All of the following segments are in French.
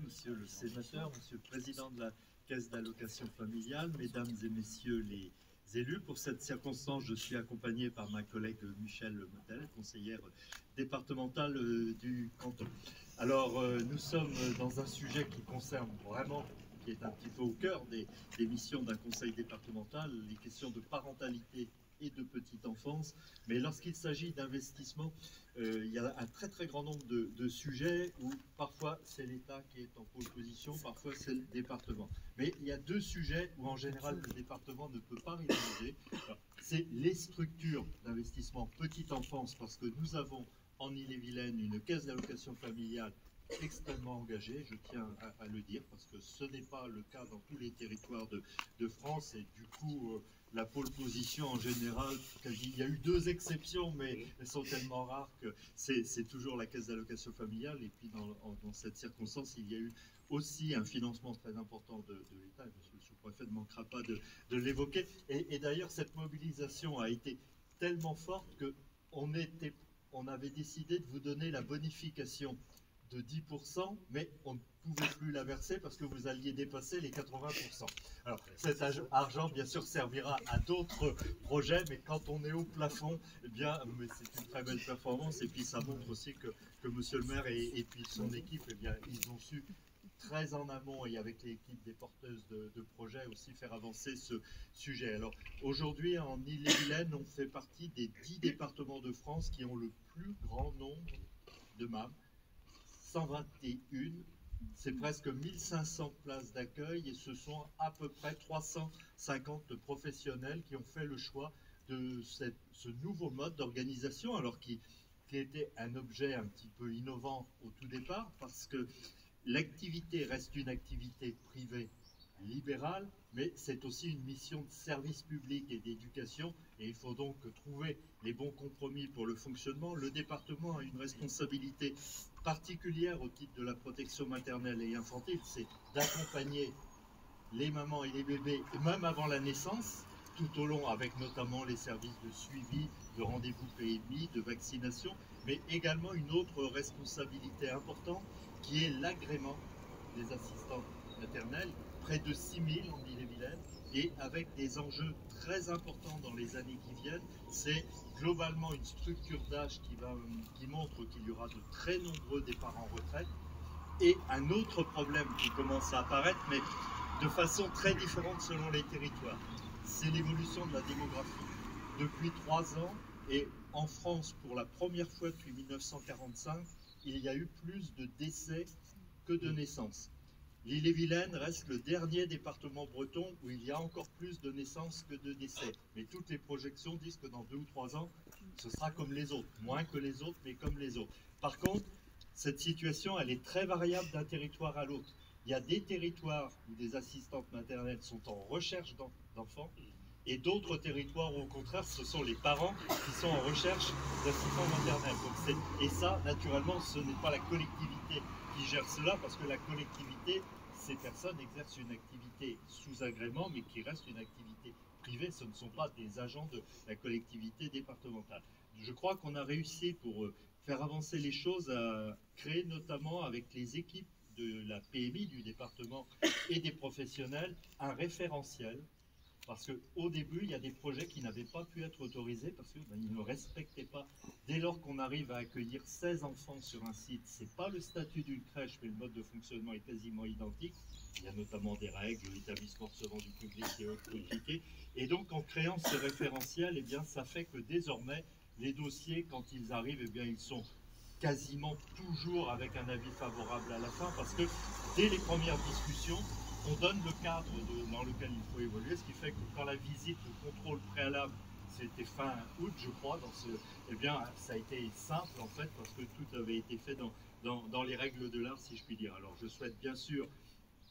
Monsieur le sénateur, Monsieur le Président de la Caisse d'allocation familiale, Mesdames et Messieurs les élus. Pour cette circonstance, je suis accompagné par ma collègue Michèle Motel, conseillère départementale du canton. Alors, nous sommes dans un sujet qui concerne vraiment, qui est un petit peu au cœur des missions d'un conseil départemental, les questions de parentalité et de petite enfance, mais lorsqu'il s'agit d'investissement, il y a un très grand nombre de sujets où parfois c'est l'État qui est en pole position, parfois c'est le département. Mais il y a deux sujets où en général le département ne peut pas rivaliser. C'est les structures d'investissement petite enfance, parce que nous avons en Ille-et-Vilaine une caisse d'allocation familiale extrêmement engagée, je tiens à le dire, parce que ce n'est pas le cas dans tous les territoires de France, et du coup la pole position en général, il y a eu deux exceptions, mais elles sont tellement rares que c'est toujours la caisse d'allocation familiale. Et puis dans cette circonstance, il y a eu aussi un financement très important de l'État, et monsieur le sous-préfet ne manquera pas de l'évoquer. Et d'ailleurs, cette mobilisation a été tellement forte qu'on avait décidé de vous donner la bonification de 10%, mais on ne pouvait plus la verser parce que vous alliez dépasser les 80%. Alors, cet argent, bien sûr, servira à d'autres projets, mais quand on est au plafond, eh bien, c'est une très belle performance. Et puis, ça montre aussi que monsieur le maire et puis son équipe, eh bien, ils ont su très en amont et avec l'équipe des porteuses de projets aussi faire avancer ce sujet. Alors, aujourd'hui, en Ille-et-Vilaine, on fait partie des 10 départements de France qui ont le plus grand nombre de MAM. 121, c'est presque 1500 places d'accueil et ce sont à peu près 350 professionnels qui ont fait le choix de ce nouveau mode d'organisation, alors qui était un objet un petit peu innovant au tout départ, parce que l'activité reste une activité privée libérale, mais c'est aussi une mission de service public et d'éducation, et il faut donc trouver les bons compromis pour le fonctionnement. Le département a une responsabilité particulière au titre de la protection maternelle et infantile, c'est d'accompagner les mamans et les bébés, même avant la naissance, tout au long, avec notamment les services de suivi, de rendez-vous PMI, de vaccination, mais également une autre responsabilité importante qui est l'agrément des assistantes maternelles, près de 6000 en Ille-et-Vilaine, et avec des enjeux très importants dans les années qui viennent. C'est globalement une structure d'âge qui montre qu'il y aura de très nombreux départs en retraite, et un autre problème qui commence à apparaître, mais de façon très différente selon les territoires, c'est l'évolution de la démographie. Depuis 3 ans, et en France, pour la première fois depuis 1945, il y a eu plus de décès que de naissances. L'Ille-et-Vilaine reste le dernier département breton où il y a encore plus de naissances que de décès. Mais toutes les projections disent que dans 2 ou 3 ans, ce sera comme les autres. Moins que les autres, mais comme les autres. Par contre, cette situation, elle est très variable d'un territoire à l'autre. Il y a des territoires où des assistantes maternelles sont en recherche d'enfants, et d'autres territoires où, au contraire, ce sont les parents qui sont en recherche d'assistants maternels. Et ça, naturellement, ce n'est pas la collectivité qui gère cela, parce que la collectivité, ces personnes exercent une activité sous agrément, mais qui reste une activité privée. Ce ne sont pas des agents de la collectivité départementale. Je crois qu'on a réussi, pour faire avancer les choses, à créer notamment avec les équipes de la PMI du département et des professionnels un référentiel, parce qu'au début, il y a des projets qui n'avaient pas pu être autorisés parce qu'ils ne respectaient pas. Dès lors qu'on arrive à accueillir 16 enfants sur un site, ce n'est pas le statut d'une crèche, mais le mode de fonctionnement est quasiment identique. Il y a notamment des règles, l'établissement recevant du public et autres compliqués. Et donc, en créant ce référentiel, eh bien, ça fait que désormais, les dossiers, quand ils arrivent, eh bien, ils sont quasiment toujours avec un avis favorable à la fin, parce que dès les premières discussions, on donne le cadre dans lequel il faut évoluer, ce qui fait que quand la visite, le contrôle préalable, c'était fin août, je crois, eh bien, ça a été simple en fait, parce que tout avait été fait dans les règles de l'art, si je puis dire. Alors, je souhaite bien sûr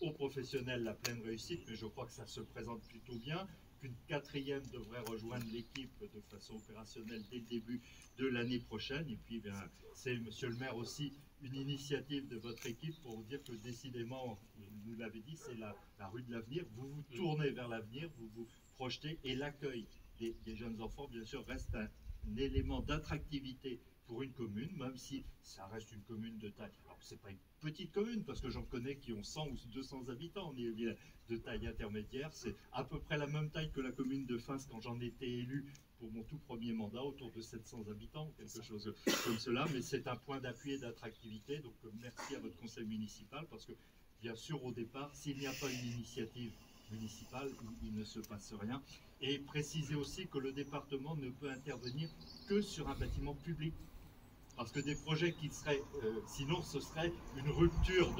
aux professionnels la pleine réussite, mais je crois que ça se présente plutôt bien, qu'une 4e devrait rejoindre l'équipe de façon opérationnelle dès le début de l'année prochaine. Et puis, bien, c'est, monsieur le maire, aussi une initiative de votre équipe pour vous dire que décidément, vous nous l'avez dit, c'est la rue de l'avenir. Vous vous tournez vers l'avenir, vous vous projetez, et l'accueil des jeunes enfants, bien sûr, reste un élément d'attractivité pour une commune, même si ça reste une commune de taille. Alors, c'est pas une petite commune, parce que j'en connais qui ont 100 ou 200 habitants, on est de taille intermédiaire. C'est à peu près la même taille que la commune de Fins quand j'en étais élu pour mon tout premier mandat, autour de 700 habitants, quelque chose comme cela. Mais c'est un point d'appui et d'attractivité. Donc, merci à votre conseil municipal, parce que, bien sûr, au départ, s'il n'y a pas une initiative municipale, il ne se passe rien. Et préciser aussi que le département ne peut intervenir que sur un bâtiment public. Parce que des projets qui seraient, sinon ce serait une rupture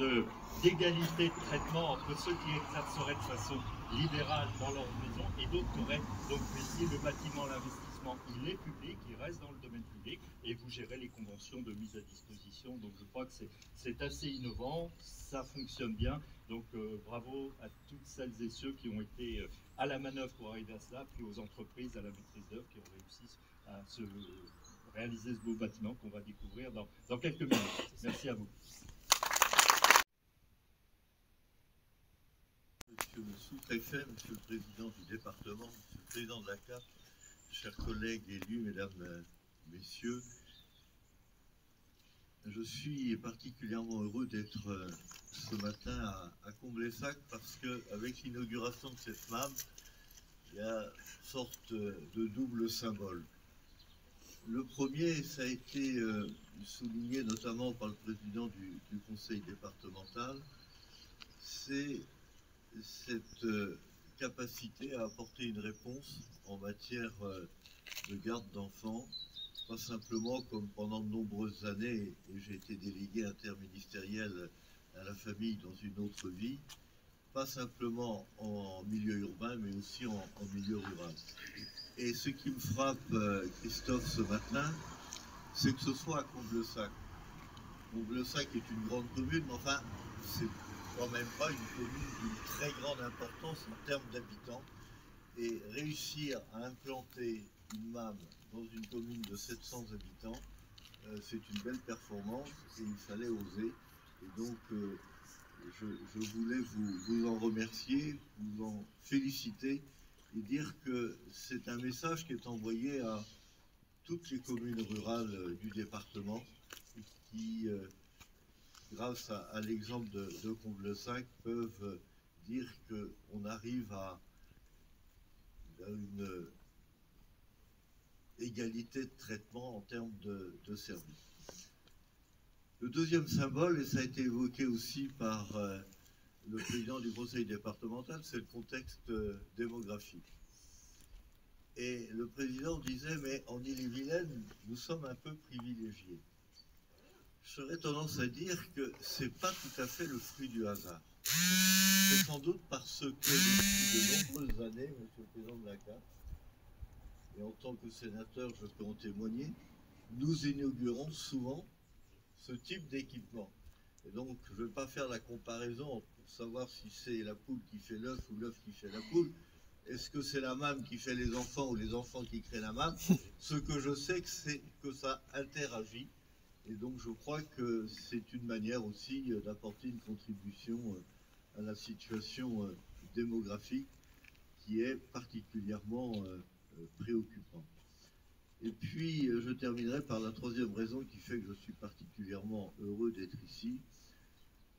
d'égalité de traitement entre ceux qui exerceraient de façon libérale dans leur maison et d'autres qui auraient, donc ici le bâtiment, l'investissement, il est public, il reste dans le domaine public et vous gérez les conventions de mise à disposition. Donc je crois que c'est assez innovant, ça fonctionne bien. Donc bravo à toutes celles et ceux qui ont été à la manœuvre pour arriver à cela, puis aux entreprises, à la maîtrise d'œuvre qui ont réussi à réaliser ce beau bâtiment qu'on va découvrir dans quelques minutes. Merci à vous. Monsieur le sous-préfet, monsieur le président du département, monsieur le président de la CAF, chers collègues élus, mesdames, messieurs, je suis particulièrement heureux d'être ce matin à Comblaissac parce qu'avec l'inauguration de cette MAM, il y a une sorte de double symbole. Le premier, ça a été souligné notamment par le président du conseil départemental, c'est cette capacité à apporter une réponse en matière de garde d'enfants, pas simplement comme pendant de nombreuses années, et j'ai été délégué interministériel à la famille dans une autre vie, pas simplement en milieu urbain, mais aussi en milieu rural. Et ce qui me frappe, Christophe, ce matin, c'est que ce soit à Comblaissac. Comblaissac est une grande commune, mais enfin, c'est quand même pas une commune d'une très grande importance en termes d'habitants. Et réussir à implanter une MAM dans une commune de 700 habitants, c'est une belle performance et il fallait oser. Et donc, je voulais vous en remercier, vous en féliciter et dire que c'est un message qui est envoyé à toutes les communes rurales du département qui, grâce à l'exemple de Comblaissac, peuvent dire qu'on arrive à une égalité de traitement en termes de services. Le deuxième symbole, et ça a été évoqué aussi par le président du conseil départemental, c'est le contexte démographique. Et le président disait, mais en Ille-et-Vilaine, nous sommes un peu privilégiés. J'aurais tendance à dire que ce n'est pas tout à fait le fruit du hasard. C'est sans doute parce que depuis de nombreuses années, monsieur le président de la CAF, et en tant que sénateur, je peux en témoigner, nous inaugurons souvent ce type d'équipement. Et donc, je ne vais pas faire la comparaison pour savoir si c'est la poule qui fait l'œuf ou l'œuf qui fait la poule. Est-ce que c'est la MAM qui fait les enfants ou les enfants qui créent la MAM? Ce que je sais, c'est que ça interagit. Et donc, je crois que c'est une manière aussi d'apporter une contribution à la situation démographique qui est particulièrement préoccupante. Et puis, je terminerai par la troisième raison qui fait que je suis particulièrement heureux d'être ici,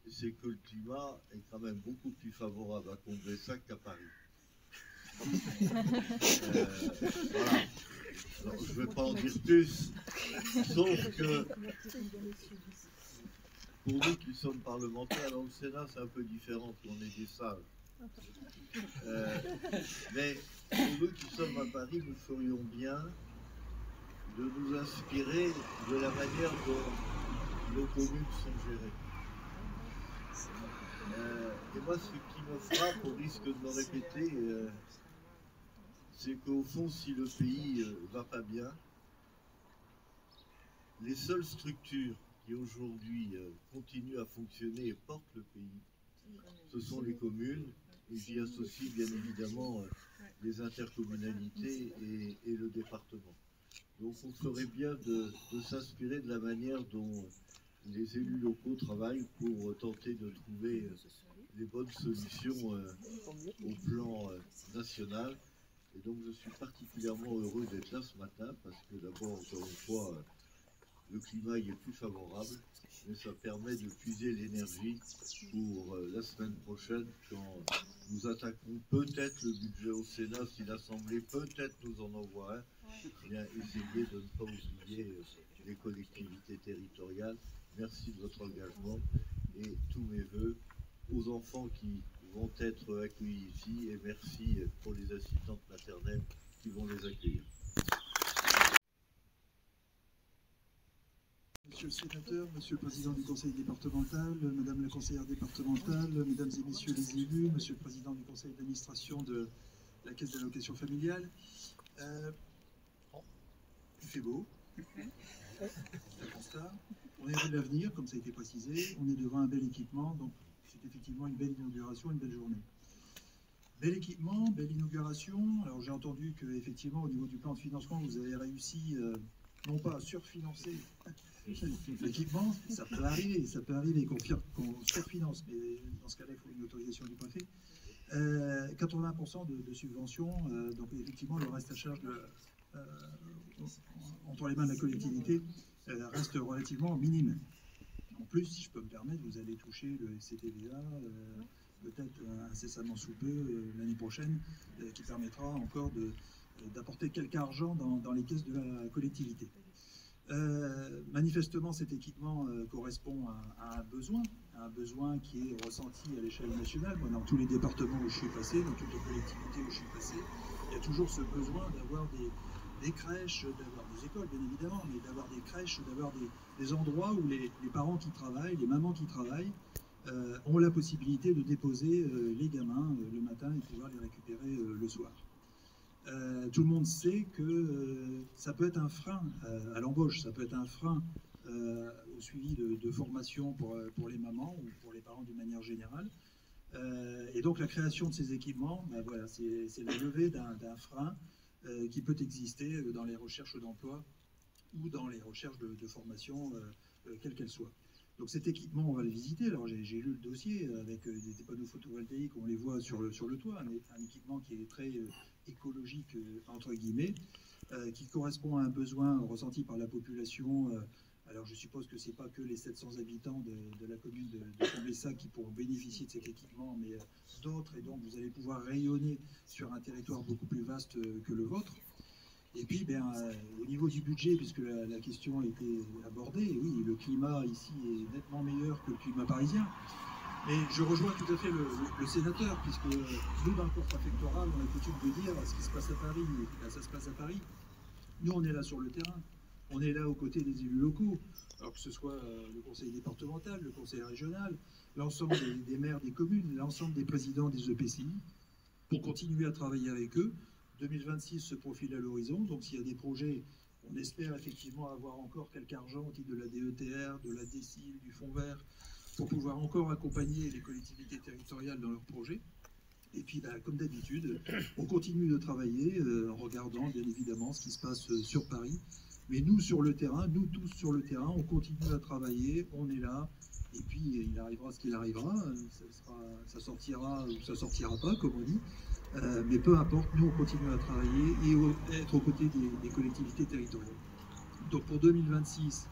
c'est que le climat est quand même beaucoup plus favorable à Comblaissac qu'à Paris. Voilà. Alors, je ne vais pas en dire plus, sauf que pour nous qui sommes parlementaires, dans le Sénat, c'est un peu différent, on est des sages. Mais pour nous qui sommes à Paris, nous ferions bien de nous inspirer de la manière dont nos communes sont gérées. Et moi, ce qui me frappe, au risque de me répéter, c'est qu'au fond, si le pays va pas bien, les seules structures qui aujourd'hui continuent à fonctionner et portent le pays, ce sont les communes, et j'y associe bien évidemment les intercommunalités et le département. Donc on ferait bien de s'inspirer de la manière dont les élus locaux travaillent pour tenter de trouver les bonnes solutions au plan national. Et donc je suis particulièrement heureux d'être là ce matin parce que d'abord, encore une fois, le climat y est plus favorable, mais ça permet de puiser l'énergie pour la semaine prochaine, quand nous attaquerons peut-être le budget au Sénat, si l'Assemblée peut-être nous en envoie un. Bien, essayez de ne pas oublier les collectivités territoriales. Merci de votre engagement et tous mes voeux aux enfants qui vont être accueillis ici, et merci pour les assistantes maternelles qui vont les accueillir. Monsieur le sénateur, monsieur le président du conseil départemental, madame la conseillère départementale, mesdames et messieurs les élus, monsieur le président du conseil d'administration de la caisse d'allocation familiale, il fait beau, c'est un constat. On est heureux de l'avenir, comme ça a été précisé, on est devant un bel équipement, donc c'est effectivement une belle inauguration, une belle journée. Bel équipement, belle inauguration. Alors j'ai entendu qu'effectivement au niveau du plan de financement, vous avez réussi non pas à surfinancer l'équipement, ça peut arriver qu'on surfinance, mais dans ce cas-là, il faut une autorisation du préfet. 80% de subventions, donc effectivement, le reste à charge entre les mains de la collectivité reste relativement minime. En plus, si je peux me permettre, vous allez toucher le FCTVA, peut-être incessamment sous peu l'année prochaine, qui permettra encore d'apporter quelques argent dans les caisses de la collectivité. Manifestement, cet équipement correspond à un besoin qui est ressenti à l'échelle nationale. Moi, dans tous les départements où je suis passé, dans toutes les collectivités où je suis passé, il y a toujours ce besoin d'avoir des crèches, d'avoir des écoles bien évidemment, mais d'avoir des crèches, d'avoir des endroits où les parents qui travaillent, les mamans qui travaillent, ont la possibilité de déposer les gamins le matin et pouvoir les récupérer le soir. Tout le monde sait que ça peut être un frein à l'embauche, ça peut être un frein au suivi de formation pour les mamans ou pour les parents d'une manière générale. Et donc la création de ces équipements, ben voilà, c'est la levée d'un frein qui peut exister dans les recherches d'emploi ou dans les recherches de formation, quelles qu'elles soient. Donc cet équipement, on va le visiter. Alors j'ai lu le dossier avec des panneaux photovoltaïques, on les voit sur le toit, un équipement qui est très écologique, entre guillemets, qui correspond à un besoin ressenti par la population. Alors je suppose que ce n'est pas que les 700 habitants de la commune de Combessac qui pourront bénéficier de cet équipement, mais d'autres, et donc vous allez pouvoir rayonner sur un territoire beaucoup plus vaste que le vôtre. Et puis, au niveau du budget, puisque la question a été abordée, oui, le climat ici est nettement meilleur que le climat parisien. Mais je rejoins tout à fait le sénateur, puisque nous, dans le corps préfectoral, on a coutume de dire ce qui se passe à Paris, ça se passe à Paris. Nous, on est là sur le terrain, on est là aux côtés des élus locaux, alors que ce soit le conseil départemental, le conseil régional, l'ensemble des maires des communes, l'ensemble des présidents des EPCI, pour continuer à travailler avec eux. 2026 se profile à l'horizon, donc s'il y a des projets, on espère effectivement avoir encore quelques argent au titre de la DETR, de la DECIL, du Fonds vert, pour pouvoir encore accompagner les collectivités territoriales dans leurs projets. Et puis, comme d'habitude, on continue de travailler en regardant bien évidemment ce qui se passe sur Paris. Mais nous, sur le terrain, nous tous sur le terrain, on continue à travailler, on est là. Et puis, il arrivera ce qu'il arrivera, ça sortira ou ça sortira pas, comme on dit. Mais peu importe, nous, on continue à travailler et être aux côtés des collectivités territoriales. Donc, pour 2026,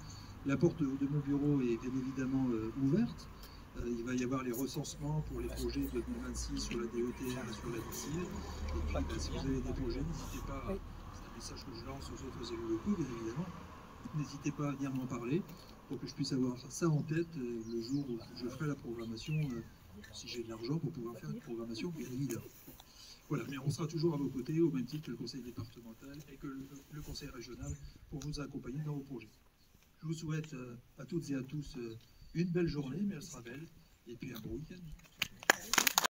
la porte de mon bureau est bien évidemment ouverte. Il va y avoir les recensements pour les projets de 2026 sur la DETR et sur la DECIL. Et puis, si vous avez des projets, n'hésitez pas, c'est un message que je lance aux autres élus locaux, bien évidemment, n'hésitez pas à venir m'en parler pour que je puisse avoir ça en tête le jour où je ferai la programmation, si j'ai de l'argent pour pouvoir faire une programmation, bien évidemment. Voilà, mais on sera toujours à vos côtés, au même titre que le conseil départemental et que le conseil régional, pour vous accompagner dans vos projets. Je vous souhaite à toutes et à tous une belle journée, mais elle sera belle, et puis un bon week-end.